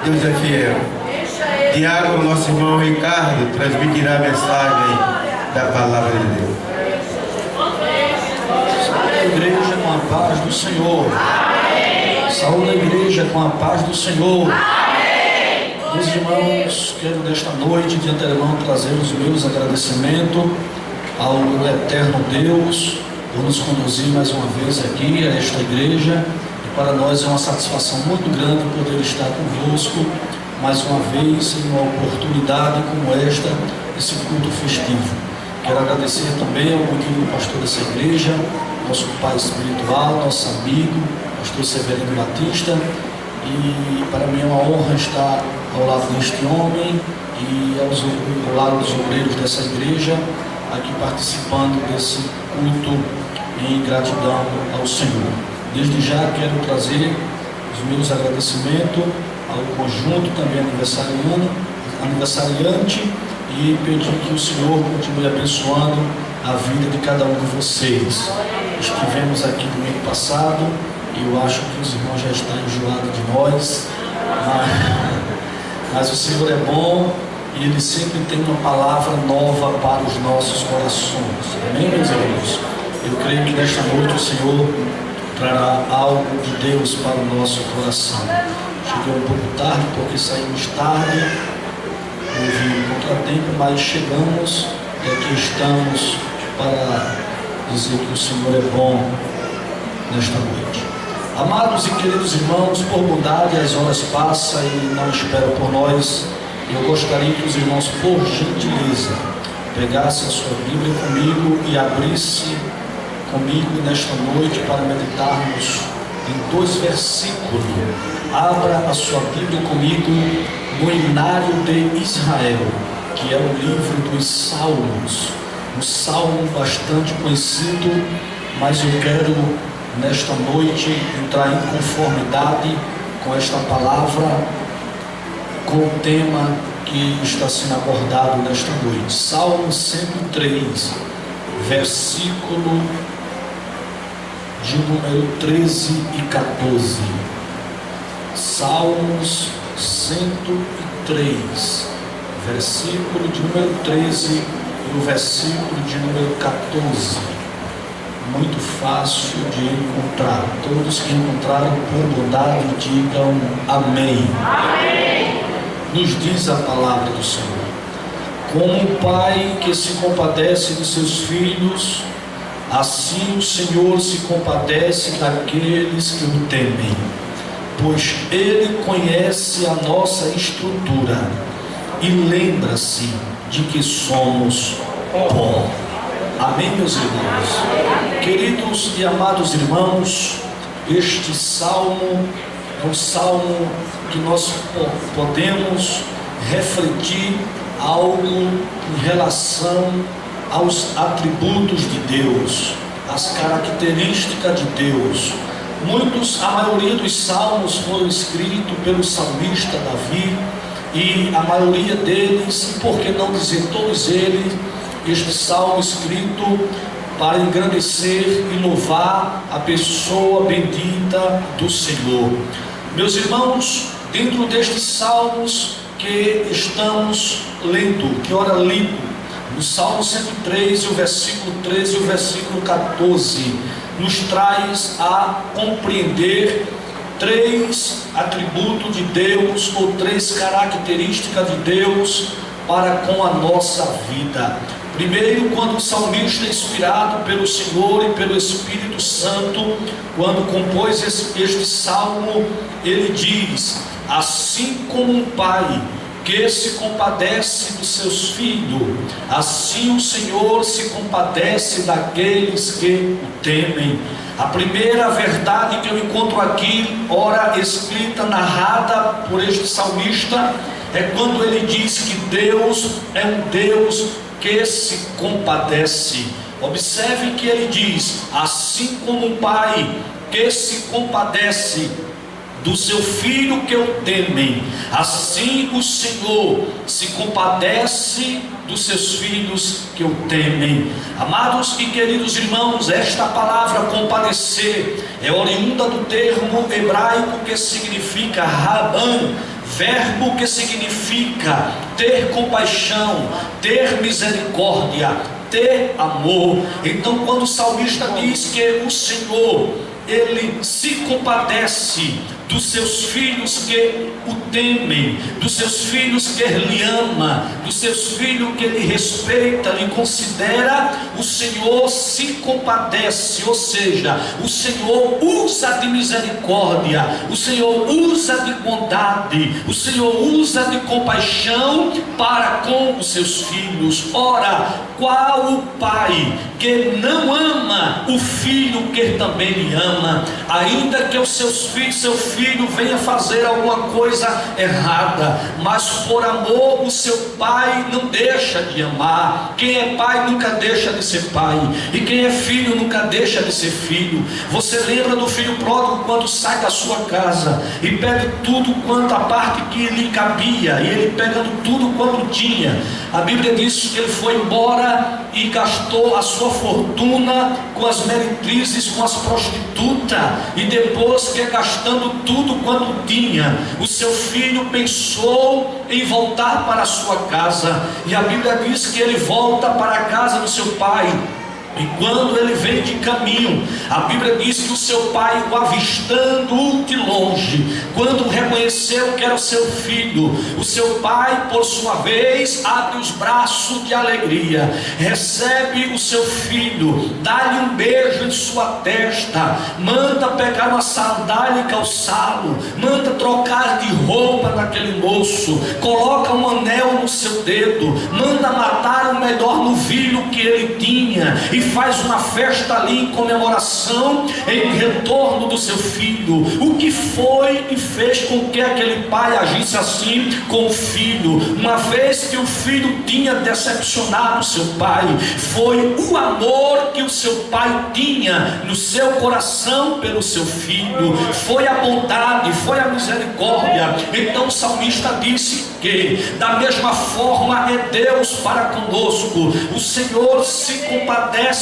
Deus é fiel. Diácono, nosso irmão Ricardo, transmitirá a mensagem da palavra de Deus. Saúde a igreja com a paz do Senhor. Amém. Saúde a igreja com a paz do Senhor. Amém. Meus irmãos, quero nesta noite de antemão trazer os meus agradecimentos ao eterno Deus por nos conduzir mais uma vez aqui a esta igreja. E para nós é uma satisfação muito grande poder estar convosco mais uma vez em uma oportunidade como esta, esse culto festivo. Quero agradecer também ao antigo pastor dessa igreja, nosso pai espiritual, nosso amigo, pastor Severino Batista, e para mim é uma honra estar ao lado deste homem e ao lado dos obreiros dessa igreja, aqui participando desse culto em gratidão ao Senhor. Desde já quero trazer os meus agradecimentos ao conjunto também aniversariante e pedir que o Senhor continue abençoando a vida de cada um de vocês. Estivemos aqui no mês passado e eu acho que os irmãos já estão enjoados de nós, mas o Senhor é bom e Ele sempre tem uma palavra nova para os nossos corações. Amém, meus irmãos? Eu creio que nesta noite o Senhor trará algo de Deus para o nosso coração. Cheguei um pouco tarde porque saímos tarde, houve um contratempo, mas chegamos e aqui estamos para dizer que o Senhor é bom nesta noite. Amados e queridos irmãos, por bondade as horas passam e não esperam por nós. Eu gostaria que os irmãos, por gentileza, pegassem a sua Bíblia comigo e abrissem comigo nesta noite para meditarmos em 2 versículos. Abra a sua Bíblia comigo no Hinário de Israel, que é o livro dos Salmos, um salmo bastante conhecido, mas eu quero nesta noite entrar em conformidade com esta palavra, com o tema que está sendo abordado nesta noite. Salmo 103, versículo de número 13 e 14. Salmos 103, versículo de número 13 e o versículo de número 14. Muito fácil de encontrar. Todos que encontraram por bondade digam amém. Amém. Nos diz a palavra do Senhor: como um pai que se compadece de seus filhos, assim o Senhor se compadece daqueles que o temem, pois Ele conhece a nossa estrutura e lembra-se de que somos pó. Amém, meus irmãos? Queridos e amados irmãos, este salmo é um salmo que nós podemos refletir algo em relação aos atributos de Deus, as características de Deus. A maioria dos salmos foram escritos pelo salmista Davi, e a maioria deles, e por que não dizer todos eles, este salmo escrito para engrandecer e louvar a pessoa bendita do Senhor. Meus irmãos, dentro destes salmos que estamos lendo, que ora lido, no Salmo 103, o versículo 13 e o versículo 14, nos traz a compreender 3 atributos de Deus, ou 3 características de Deus para com a nossa vida. Primeiro, quando o salmista, inspirado pelo Senhor e pelo Espírito Santo, quando compôs este salmo, ele diz: assim como um pai que se compadece dos seus filhos, assim o Senhor se compadece daqueles que o temem. A primeira verdade que eu encontro aqui, ora escrita, narrada por este salmista, é quando ele diz que Deus é um Deus que se compadece. Observe que ele diz: assim como um pai que se compadece do seu filho que o temem, assim o Senhor se compadece dos seus filhos que o temem. Amados e queridos irmãos, esta palavra compadecer é oriunda do termo hebraico que significa raban, verbo que significa ter compaixão, ter misericórdia, ter amor. Então, quando o salmista diz que o Senhor, Ele se compadece dos seus filhos que o temem, dos seus filhos que Ele ama, dos seus filhos que Ele respeita, Ele considera, o Senhor se compadece, ou seja, o Senhor usa de misericórdia, o Senhor usa de bondade, o Senhor usa de compaixão para com os seus filhos. Ora, qual o pai que não ama o filho que também lhe ama, ainda que seu filho venha fazer alguma coisa errada, mas por amor o seu pai não deixa de amar. Quem é pai nunca deixa de ser pai, e quem é filho nunca deixa de ser filho. Você lembra do filho pródigo quando sai da sua casa e pede tudo quanto a parte que lhe cabia, e ele pegando tudo quanto tinha. A Bíblia diz que ele foi embora e gastou a sua fortuna com as meretrizes, com as prostitutas, e depois que gastando tudo quanto tinha, o seu filho pensou em voltar para a sua casa, e a Bíblia diz que ele volta para a casa do seu pai. E quando ele vem de caminho, a Bíblia diz que o seu pai, o avistando de longe, quando reconheceu que era o seu filho, o seu pai, por sua vez, abre os braços de alegria, recebe o seu filho, dá-lhe um beijo em sua testa, manda pegar uma sandália e calçá-lo, manda trocar de roupa naquele moço, coloca um anel no seu dedo, manda matar o melhor novilho que ele tinha, e faz uma festa ali em comemoração, em retorno do seu filho. O que foi que fez com que aquele pai agisse assim com o filho, uma vez que o filho tinha decepcionado seu pai? Foi o amor que o seu pai tinha no seu coração pelo seu filho, foi a bondade, foi a misericórdia. Então o salmista disse que da mesma forma é Deus para conosco. O Senhor se compadece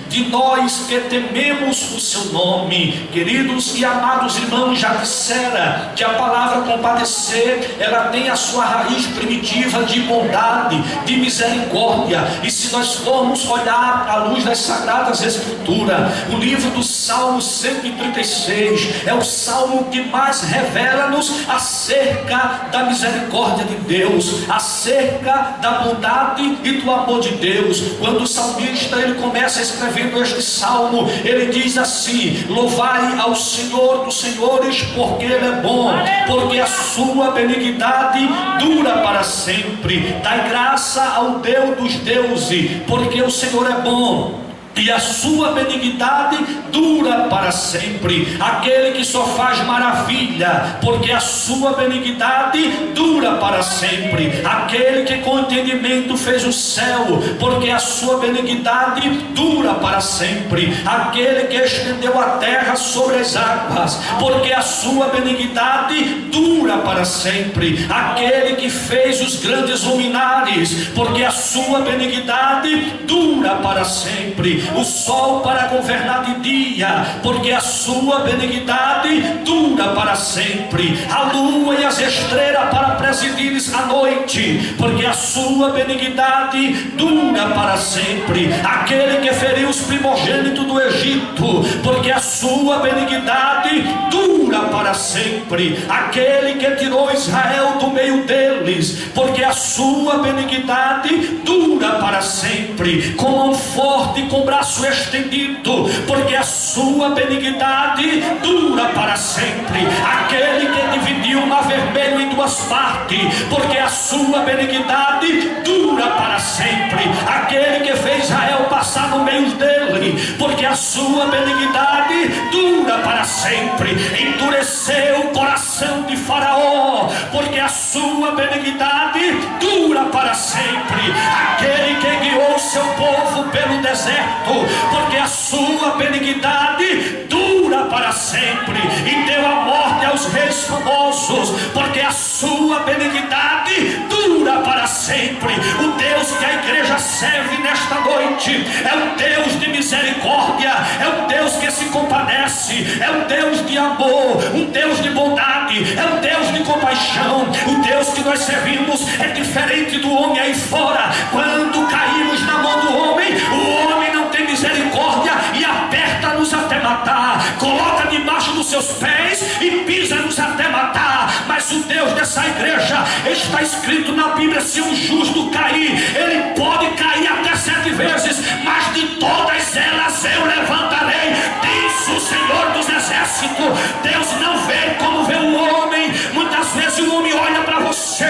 de nós que tememos o seu nome. Queridos e amados irmãos, já dissera que a palavra compadecer, ela tem a sua raiz primitiva de bondade, de misericórdia. E se nós formos olhar à luz das sagradas escrituras, o livro do Salmo 136 é o salmo que mais revela-nos acerca da misericórdia de Deus, acerca da bondade e do amor de Deus. Quando o salmista ele começa escrevendo este salmo, ele diz assim: louvai ao Senhor dos senhores, porque Ele é bom, porque a sua benignidade dura para sempre. Dai graça ao Deus dos deuses, porque o Senhor é bom e a sua benignidade dura para sempre. Aquele que só faz maravilha, porque a sua benignidade dura para sempre. Aquele que com entendimento fez o céu, porque a sua benignidade dura para sempre. Aquele que estendeu a terra sobre as águas, porque a sua benignidade dura para sempre. Aquele que fez os grandes luminares, porque a sua benignidade dura para sempre. O sol para governar de dia, porque a sua benignidade dura para sempre. A lua e as estrelas para presidir a noite, porque a sua benignidade dura para sempre. Aquele que feriu os primogênitos do Egito, porque a sua benignidade dura para sempre. Aquele que tirou Israel do meio deles, porque a sua benignidade dura para sempre. Com mão forte e com braço estendido, porque a sua benignidade dura para sempre. Aquele que dividiu o mar vermelho em duas partes, porque a sua benignidade dura para sempre. Aquele que fez Israel passar no meio dele, porque a sua benignidade dura para sempre. Endureceu o coração de Faraó, porque a sua benignidade dura para sempre. Aquele que guiou seu povo pelo deserto, porque a sua benignidade dura para sempre. E deu a morte aos reis famosos, porque a sua benignidade dura para sempre. sempre. O Deus que a igreja serve nesta noite é um Deus de misericórdia, é um Deus que se compadece, é um Deus de amor, um Deus de bondade, é um Deus de compaixão. O Deus que nós servimos é diferente do homem aí fora. Quando caímos na mão do homem, o homem não tem misericórdia e aperta-nos até matar, coloca debaixo dos seus pés e pisa-nos até matar. Mas o Deus dessa igreja, está escrito na Bíblia: se um justo cair, ele pode cair até 7 vezes, mas de todas elas eu levantarei, diz o Senhor dos Exércitos. Deus não vê como vê o homem. Muitas vezes o homem olha para você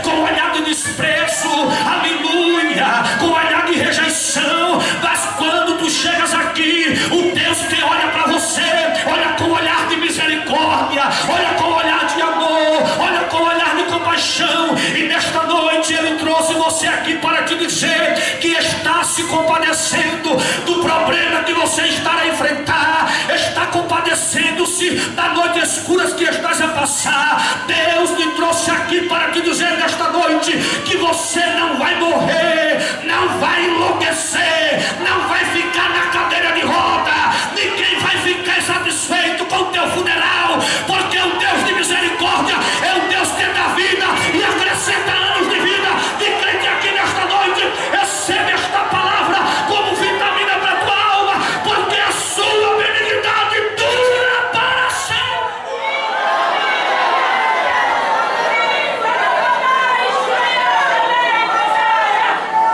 com um olhar de desprezo, aleluia, com um olhar de rejeição. Mas quando tu chegas aqui, o Deus que olha para você, olha com um olhar de misericórdia, olha com um olhar de amor, olha com um olhar de compaixão. E nesta noite Ele trouxe você aqui para te dizer que está se compadecendo do problema que você está a enfrentar, está compadecendo-se da noite escura que estás a passar. Deus te trouxe aqui para te dizer nesta noite que você não vai morrer, não vai enlouquecer, não vai ficar na cadeira de roda, ninguém vai ficar satisfeito com o teu funeral, porque o Deus de misericórdia é o Deus que dá vida e acrescenta anos de vida. E crente aqui nesta noite, recebe esta palavra como vitamina para a tua alma, porque a sua benignidade dura para sempre.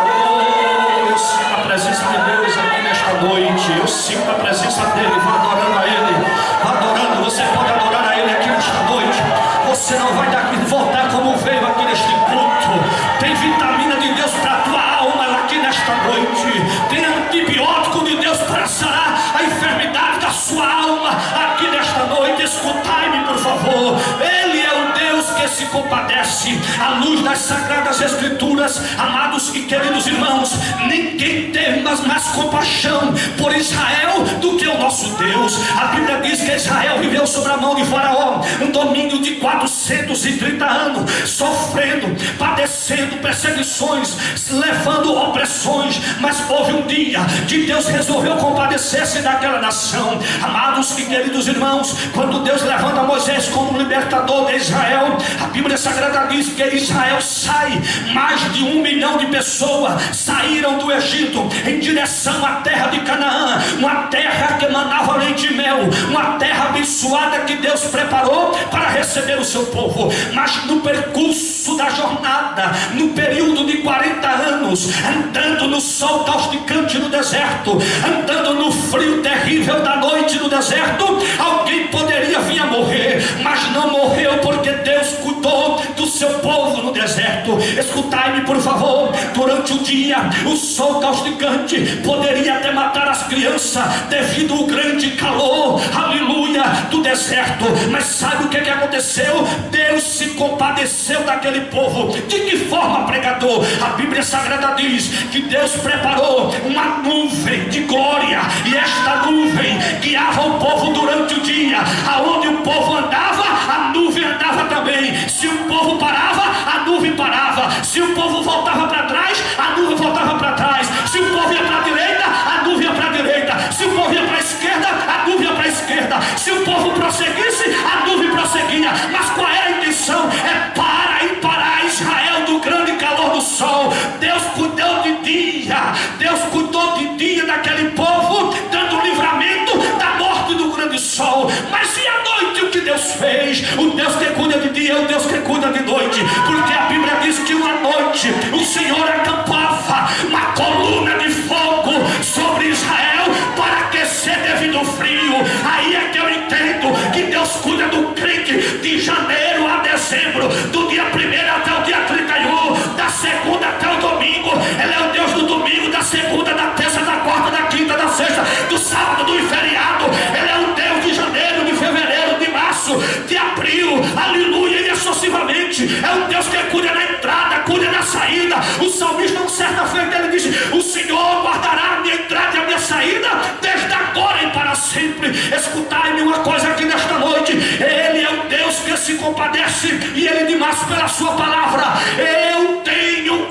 Oh, eu sinto a presença de Deus aqui nesta noite. Eu sinto a presença dele. Vá adorando a Ele, adorando. Você pode adorar a Ele aqui nesta noite. Você não vai daqui voltar como veio aqui neste culto. Tem vitamina de Deus para a tua alma aqui nesta noite. Tem antibiótico de Deus para sarar a enfermidade da sua alma aqui nesta noite. Escutai-me, por favor. Ele é o Deus que se compadece. À luz das sagradas escrituras, amados e queridos irmãos, ninguém teve mais compaixão por Israel do que o nosso Deus. A Bíblia diz que Israel viveu sob a mão de Faraó um domínio de 430 anos, sofrendo, padecendo perseguições, levando opressões. Mas houve um dia que Deus resolveu compadecer-se daquela nação. Amados e queridos irmãos, quando Deus levanta Moisés como libertador de Israel, a Bíblia Sagrada diz que Israel sai. Mais de 1 milhão de pessoas saíram do Egito em direção à terra de Canaã, uma terra que emanava leite e mel, uma terra abençoada que Deus preparou para receber o seu povo. Mas no percurso da jornada, no período de 40 anos, andando no sol causticante no deserto, andando no frio terrível da noite no deserto, alguém poderia vir a morrer, mas não morreu, porque Deus cuidou do seu povo no deserto. Escutai-me, por favor. Durante o dia, o sol causticante poderia até matar as crianças devido ao grande calor, aleluia, do deserto. Mas sabe o que aconteceu? Deus se compadeceu daquele povo. De que forma, pregador? A Bíblia Sagrada diz que Deus preparou uma nuvem de glória, e esta nuvem guiava o povo durante o dia. Aonde o povo andava, a nuvem andava também. Se o povo parava, a nuvem parava. Se o povo voltava para trás, a nuvem voltava para trás. Se o povo ia para a direita, a nuvem ia para a direita. Se o povo ia para a esquerda, a nuvem ia para a esquerda. Se o povo prosseguisse, a nuvem prosseguia. Mas qual era a intenção? É para imparar Israel do grande calor do sol. Deus cuidou de dia, Deus cuidou de dia daquele povo, dando livramento da morte do grande sol. Mas e a noite, o que Deus fez? O Deus que cuida de dia é o Deus que cuida de noite, porque a Bíblia diz que uma noite o Senhor acampava uma coluna de fogo sobre Israel para aquecer devido ao frio. Aí é que eu entendo que Deus cuida do crente de janeiro a dezembro, do dia 1º até o dia 31, da segunda até o domingo. Ele é o Deus do domingo, da segunda, da terça, da quarta, da quinta, da sexta, do sábado, do feriado. Ele é o Deus de janeiro, de fevereiro, de março, de abril, aleluia, e excessivamente. É um Deus que cuida na entrada, cuida na saída. O salmista, certa feita, ele disse: o Senhor guardará a minha entrada e a minha saída desde agora e para sempre. Escutai-me uma coisa aqui nesta noite. Ele é o Deus que se compadece, e Ele diz pela sua palavra: eu tenho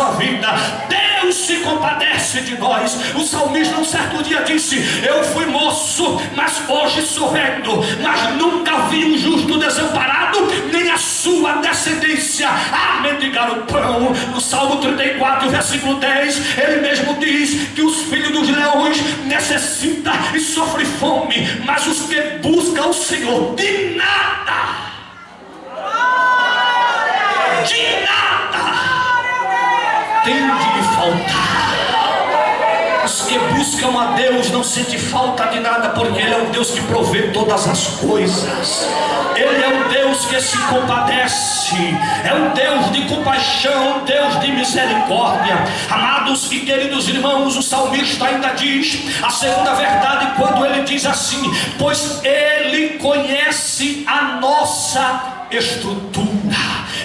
sua vida. Deus se compadece de nós. O salmista um certo dia disse: eu fui moço, mas hoje sou velho, mas nunca vi um justo desamparado, nem a sua descendência a mendigar o pão. No Salmo 34, versículo 10, ele mesmo diz que os filhos dos leões necessitam e sofrem fome, mas os que buscam o Senhor, de nada tem de lhe faltar. Os que buscam a Deus não sentem falta de nada, porque Ele é um Deus que provê todas as coisas. Ele é um Deus que se compadece, é um Deus de compaixão, um Deus de misericórdia. Amados e queridos irmãos, o salmista ainda diz a segunda verdade quando ele diz assim: pois Ele conhece a nossa estrutura.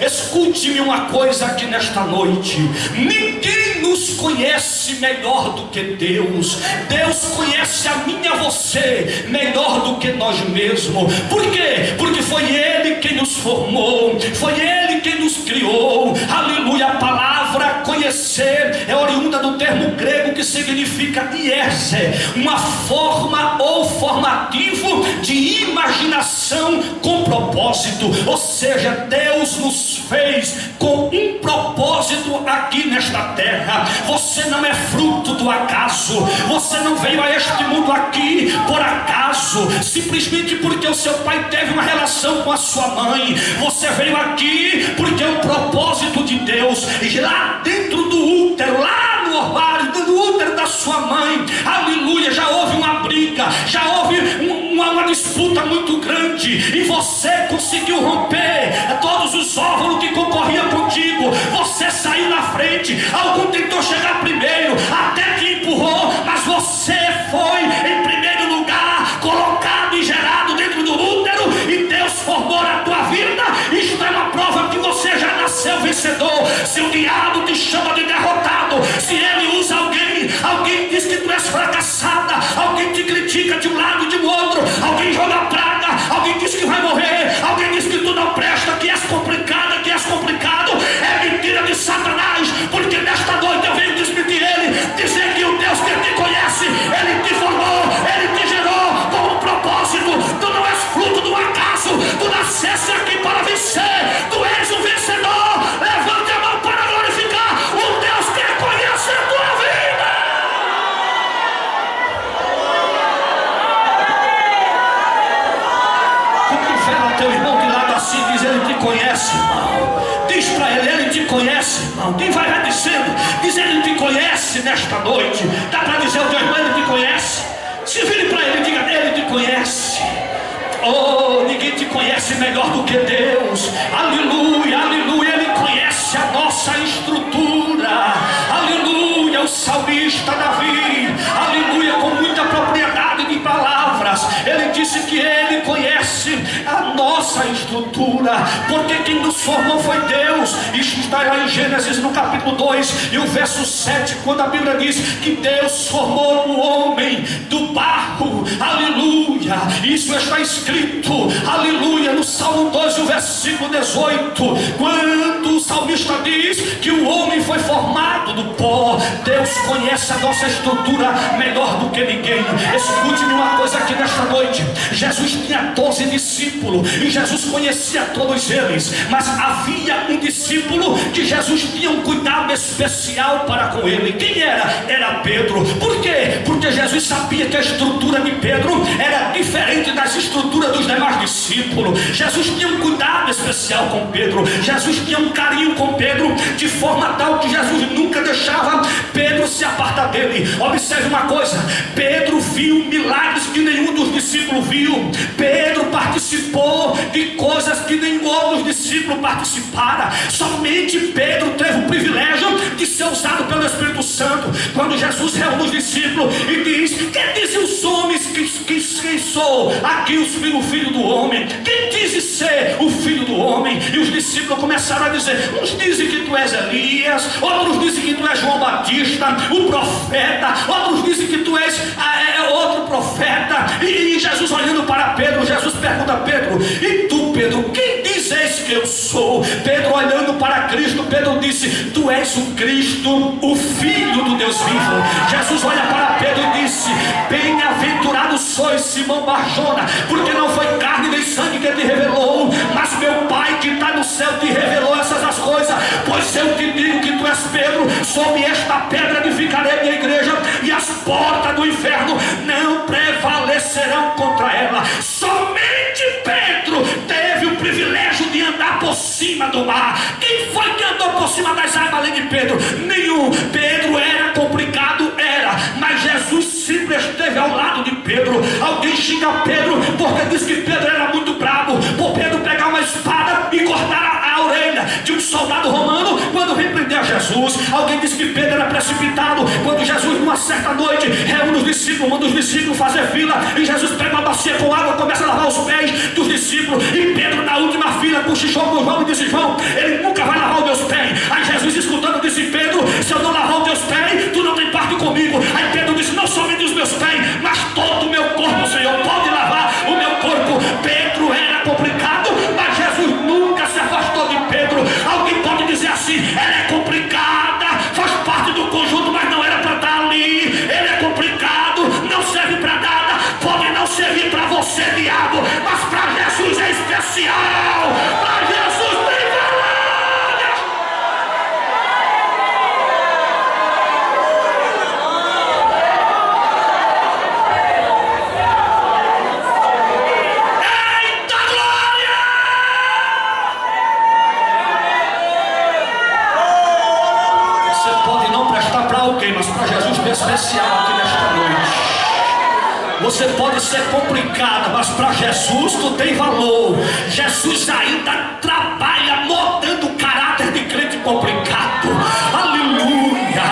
Escute-me uma coisa aqui nesta noite: ninguém nos conhece melhor do que Deus. Deus conhece a mim e a você melhor do que nós mesmos. Por quê? Porque foi Ele quem nos formou, foi Ele quem nos criou. Aleluia. A palavra conhecer é oriunda do termo grego que significa iese, uma forma ou formativo de imaginação com propósito. Ou seja, Deus nos fez com um propósito aqui nesta terra. Você não é fruto do acaso. Você não veio a este mundo aqui por acaso, simplesmente porque o seu pai teve uma relação com a sua mãe. Você veio aqui porque é o propósito de Deus. E lá dentro do útero, lá no ovário, no útero da sua mãe, aleluia, já houve uma briga, já houve uma disputa muito grande, e você conseguiu romper todos os óvulos que concorriam contigo. Você saiu na frente, algum tentou chegar primeiro, até que empurrou, mas você foi em primeiro lugar, colocado e gerado dentro do útero, e Deus formou a tua vida. Isto é uma prova que você já nasceu vencedor. Se o diabo te chama de derrotado, se ele usa alguém diz que tu és fracassada, alguém te critica de um lado e de outro, alguém joga praga, alguém diz que vai morrer, alguém diz que tu não presta, que és complicada, que és complicado, é mentira de Satanás, porque nesta noite eu venho despedir ele, dizer que o Deus que te conhece, ele te formou, ele te gerou com um propósito. Tu não és fruto do acaso, tu nasceste aqui para vencer, tu és um vencedor. Levante a mão para glorificar o Deus que conhece a tua vida. Confere teu irmão de lado assim, diz: ele te conhece, irmão. Diz para ele te conhece, irmão. Quem vai dizendo, diz: ele te conhece nesta noite. Dá para dizer ao teu irmão: ele te conhece. Se vire para ele e diga: ele te conhece. Oh, ninguém te conhece melhor do que Deus. Aleluia, aleluia. Ele conhece a nossa estrutura. Aleluia. O salmista Davi, aleluia, com muita propriedade de palavras, ele disse que ele conhece a nossa estrutura, porque quem nos formou foi Deus. Isso está lá em Gênesis no capítulo 2 e o verso 7, quando a Bíblia diz que Deus formou o homem do barro. Aleluia. Isso está escrito, aleluia, no Salmo 2, o versículo 18, quando o salmista diz que o homem foi formado do pó. Deus conhece a nossa estrutura melhor do que ninguém. Escute-me uma coisa aqui nesta noite: Jesus tinha 12 discípulos e Jesus conhecia todos eles, mas havia um discípulo que Jesus tinha um cuidado especial para com ele. Quem era? Era Pedro. Por quê? Porque Jesus sabia que a estrutura de Pedro era diferente das estruturas dos demais discípulos. Jesus tinha um cuidado especial com Pedro, Jesus tinha um carinho com Pedro, de forma tal que Jesus nunca deixava Pedro se apartar dele. Observe uma coisa: Pedro viu milagres que nenhum dos discípulos viu. Pedro participou de coisas que nenhum outro discípulo participara. Somente Pedro teve o privilégio de ser usado pelo Espírito Santo. Quando Jesus reúne os discípulos e diz: quem dizem os homens que sou? Aqui o filho do homem. Quem diz ser o filho do homem? E os discípulos começaram a dizer: uns dizem que tu és Elias, outros dizem que tu és João Batista, o profeta, outros dizem que tu és outro profeta. E Jesus olhando para Pedro, Jesus pergunta a Pedro: e tu, Pedro, quem dizes que eu sou? Pedro olhando para Cristo, Pedro disse: tu tu és o Cristo, o Filho do Deus vivo. Jesus olha para Pedro e disse: bem-aventurado sois, Simão Barjona, porque não foi carne nem sangue que te revelou, mas meu Pai que está no céu te revelou essas as coisas. Pois eu te digo que tu és Pedro, sobre esta pedra edificarei minha igreja, e as portas do inferno não prevalecerão contra ela. Somente Pedro teve o privilégio de andar por cima do mar. Quem foi que andou por cima das águas além de Pedro? Nenhum. Pedro era complicado, era, mas Jesus sempre esteve ao lado de Pedro. Alguém xinga Pedro porque diz que Pedro era muito bravo, por Pedro pegar uma espada e cortar a orelha de um soldado romano quando vem prender Jesus. Alguém diz que Pedro era precipitado quando Jesus, numa certa noite, reúne os discípulos, manda os discípulos fazer fila, e Jesus pega uma bacia com água, começa a lavar os pés dos discípulos, e Pedro na última fila cochichou com João e disse: João, ele nunca vai lavar os meus pés. Aí Jesus, escutando, disse: Pedro, se eu não lavar os teus pés, tu não tem parte comigo. Aí Pedro disse: não somente os meus pés, mas todo o meu corpo, Senhor, pode lavar o meu corpo. Pedro era complicado, mas Jesus nunca se afastou de Pedro. Alguém pode dizer assim: ela é complicada, faz parte do conjunto, mas não era para estar ali. Ele é complicado, não serve para nada, pode não servir para você, diabo, mas para Jesus é especial. Para Jesus tem valor. Mas para Jesus é especial aqui nesta noite. Você pode ser complicada, mas para Jesus tu tem valor. Jesus ainda trabalha moldando o caráter de crente complicado. Aleluia,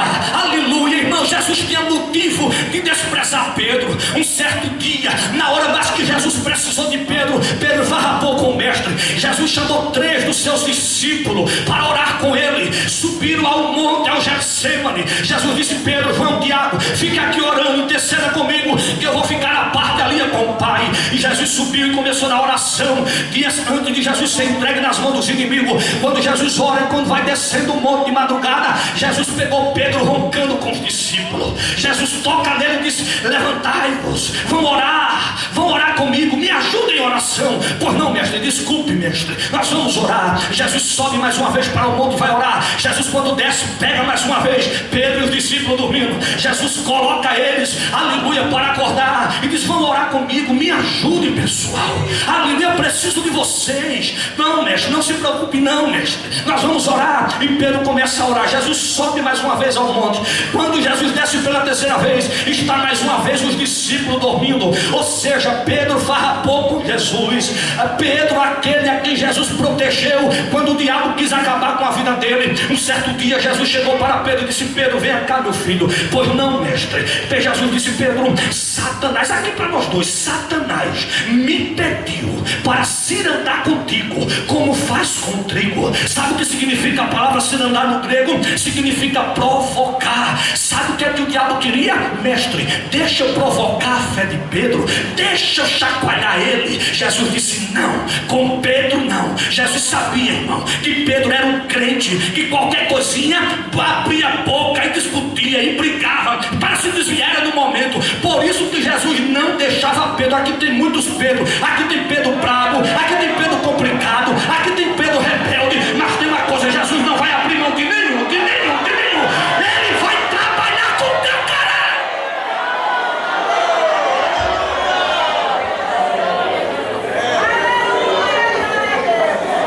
aleluia, irmão. Jesus tinha motivo de desprezar Pedro. Um certo dia, na hora mais que Jesus precisou de Pedro, Pedro farrapou com o mestre. Jesus chamou 3 dos seus discípulos para orar com ele. Subiram ao monte, ao Getsemane. Jesus disse: Pedro, João, Tiago, fica aqui orando, interceda comigo, que eu vou ficar à parte ali com o Pai. E Jesus subiu e começou na oração. Dias antes de Jesus ser entregue nas mãos dos inimigos, quando Jesus ora, quando vai descendo o monte de madrugada, Jesus pegou Pedro roncando com os discípulos. Jesus toca nele e diz: levantai-vos, vão orar comigo, me ajudem em oração. Pois não, mestre, desculpe, mestre, nós vamos orar. Jesus sobe mais uma vez para o monte e vai orar. Jesus, quando desce, pega mais uma vez Pedro e os discípulos dormindo. Jesus coloca eles, aleluia, para acordar e diz: vão orar comigo, me ajudem, pessoal. Aleluia, eu preciso de vocês. Não, mestre, não se preocupe, não, mestre, nós vamos orar. E Pedro começa a orar. Jesus sobe mais uma vez ao monte. Quando Jesus desce pela terceira vez, está mais uma vez os discípulos dormindo. Ou seja, Pedro farrapou com Jesus. Pedro, aquele a quem Jesus protegeu quando o diabo quis acabar com a vida dele. Um certo dia Jesus chegou para Pedro e disse: Pedro, vem cá, meu filho. Pois não, mestre. Jesus disse: Pedro, Satanás, aqui para nós dois, Satanás me pediu para cirandar contigo como faz com o trigo. Sabe o que significa a palavra cirandar no grego? Significa provocar. Sabe o que é que o diabo queria? Mestre, deixa eu provocar a fé de Pedro, deixa eu chacoalhar ele. Jesus disse: não, com Pedro não. Jesus sabia, irmão, que Pedro era um crente, que qualquer coisinha abria a boca e discutia e brigava para se desviar no momento. Por isso que Jesus não deixava Pedro. Aqui tem muitos Pedro, aqui tem Pedro bravo, aqui tem Pedro complicado, aqui tem Pedro rebelde. Mas tem uma coisa: Jesus não vai abrir mão de nenhum, de nenhum, de nenhum. Ele vai trabalhar com o teu caráter.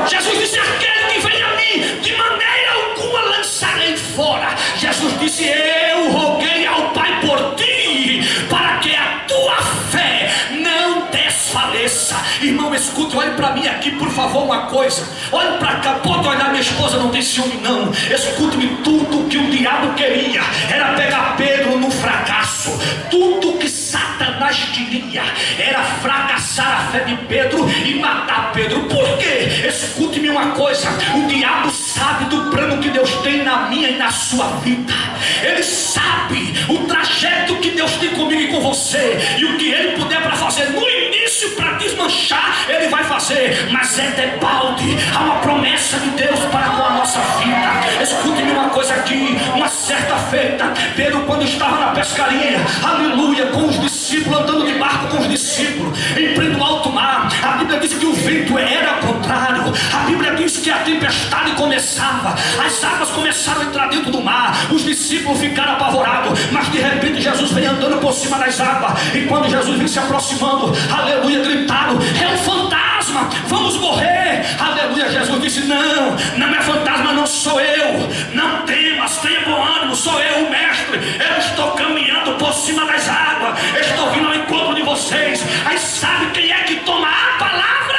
Jesus disse: aquele que vem a mim, de maneira alguma lançarei fora. Jesus disse: eu roguei ao Pai por ti, para que a tua fé não desfaleça. Irmão, escute, olhe para mim aqui, por favor, uma coisa. Olhe para cá, pode olhar, minha esposa não tem ciúme não. Escute-me, tudo que o diabo queria era pegar Pedro no fracasso. Tudo que Satanás queria era fracassar a fé de Pedro e matar Pedro. Por quê? Escute-me uma coisa: o diabo sabe do plano que Deus tem na minha e na sua vida. Ele sabe o trajeto que Deus tem comigo e com você, e o que ele puder para fazer no início para desmanchar deixar, Ele vai fazer, mas é debalde. Há uma promessa de Deus para com a nossa vida. Escute-me uma coisa aqui. Uma certa feita, Pedro, quando estava na pescaria, aleluia, com os discípulos, andando de barco com os discípulos, em pleno alto mar, a Bíblia diz que o vento era contrário, a Bíblia diz que a tempestade começava, as águas começaram a entrar dentro do mar, os discípulos ficaram apavorados, mas de repente Jesus vem andando por cima das águas, e quando Jesus vem se aproximando, aleluia, gritaram: é um fantasma, vamos morrer. Aleluia, Jesus disse: não, não é fantasma, não sou eu, não temas, tenha bom ânimo, sou eu o mestre, eu estou caminhando por cima das águas, estou vindo ao encontro de vocês. Aí sabe quem é que toma a palavra?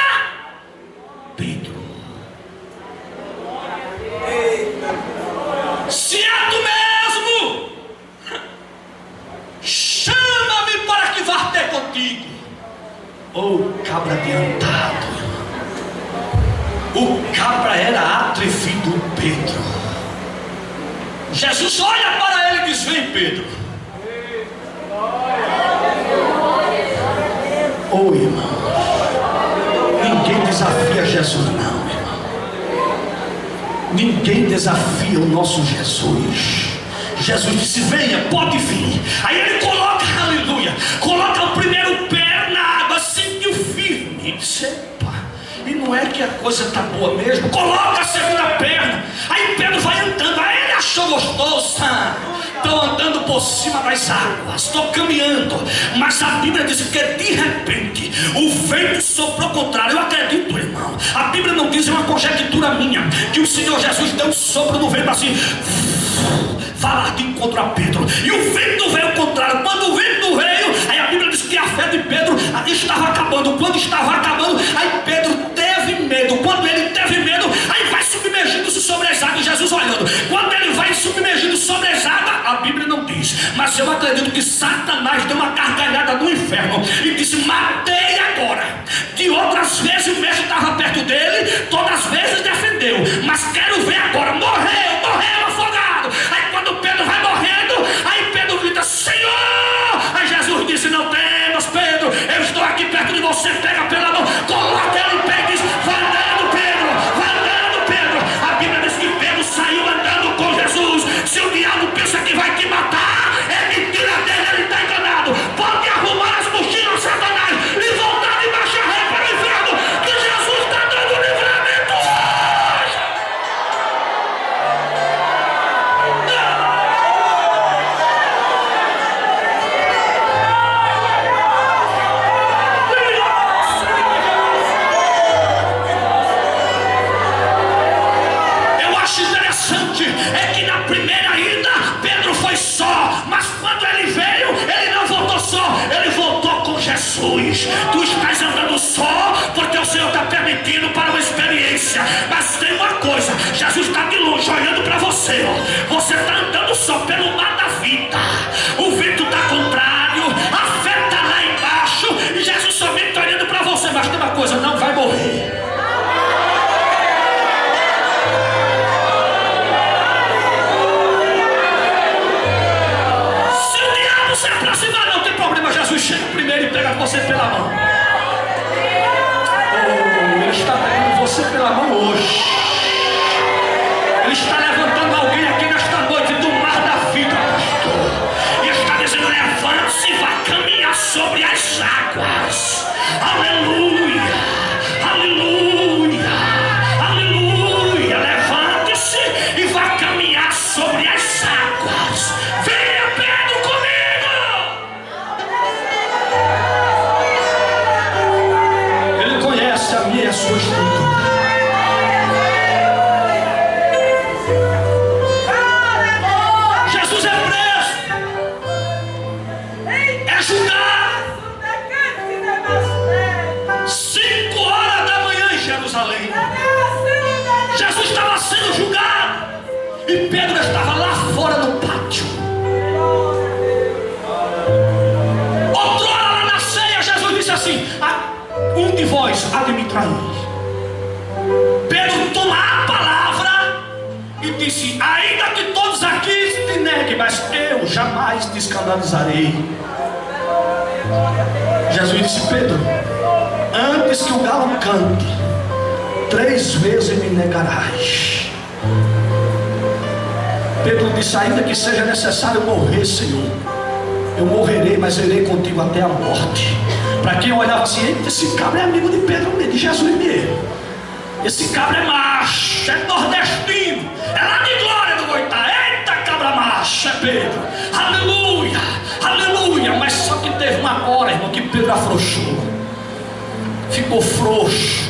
Pedro. Se é tu mesmo, chama-me para que vá ter contigo. Oh, cabra adiantado. O cabra era atrevido, Pedro. Jesus olha para ele e diz: vem, Pedro. Oh, irmão, ninguém desafia Jesus, não, irmão. Ninguém desafia o nosso Jesus. Jesus disse: venha, pode vir. Aí ele coloca, aleluia, coloca o primeiro pé na água, sentiu firme, e disse: epa, e não é que a coisa está boa mesmo? Coloca a segunda perna. Aí Pedro vai andando. Aí ele achou gostoso. Estou andando por cima das águas, estou caminhando. Mas a Bíblia diz que de repente o vento soprou contrário. Eu acredito, irmão. A Bíblia não diz, é uma conjectura minha, que o Senhor Jesus deu um sopro no vento assim, falar de encontro a Pedro, e o vento veio contrário. Quando o vento veio, aí a Bíblia diz que a fé de Pedro estava acabando. Quando estava acabando, aí Pedro teve medo. Quando ele teve medo, aí vai submergindo-se sobre as águas, Jesus olhando. Quando ele vai submergindo sobre as águas, a Bíblia não diz, mas eu acredito que Satanás deu uma gargalhada no inferno e disse: matei agora. Que outras vezes o mestre estava perto dele, todas as vezes defendeu, mas quero ver agora. Morreu afogado. Aí quando Pedro vai morrendo, aí Pedro grita: Senhor! Aí Jesus disse: não temas, Pedro, eu estou aqui perto de você. Pega pela mão, coloca ele em pé e diz: vai andando, Pedro, vai andando, Pedro. A Bíblia diz que Pedro saiu andando com Jesus. Se o diabo pensa que vai te matar, é mentira dele, ele está enganado. Pode arrumar as mochilas, Satanás, e voltar de marcha ré para o inferno, que Jesus está dando livramento hoje. Eu acho interessante é que na primeira ida Pedro foi só, mas quando ele veio, ele não voltou só, ele voltou com Jesus. Tu estás andando só porque o Senhor está permitindo para uma experiência, mas tem uma coisa: Jesus está de longe olhando para você, ó. Você está andando só pelo mar da vida, o vento está contrário, a fé está lá embaixo e Jesus somente está olhando para você, mas tem uma coisa: não vai morrer. Se aproximar não tem problema, Jesus chega primeiro e pega você pela mão. Oh, ele está pegando você pela mão hoje. Ele está levantando alguém aqui nesta noite do mar da vida, pastor, e está dizendo: levante-se e vá caminhar sobre as águas. Aleluia, aleluia, aleluia. Levante-se e vá caminhar sobre as águas. Venha, Pedro, comigo. Ele conhece a minha e a sua estrutura. Jesus é preso, é julgado. 5 horas da manhã em Jerusalém, Jesus estava sendo julgado e Pedro estava lá fora no pátio. Outrora lá na ceia, Jesus disse assim: um de vós há de me trair. Pedro toma a palavra e disse: ainda que todos aqui te neguem, mas eu jamais te escandalizarei. Jesus disse: Pedro, antes diz que o galo cante: 3 vezes me negarás. Pedro disse: ainda que seja necessário morrer, Senhor, eu morrerei, mas irei contigo até a morte. Para quem olhava assim: eita, esse cabra é amigo de Pedro, de Jesus mesmo. Esse cabra é macho, é nordestino, é lá de Glória do Goitá. Eita, cabra macho, é Pedro. Aleluia, aleluia. Mas só que teve uma hora, irmão, que Pedro afrouxou, ficou frouxo.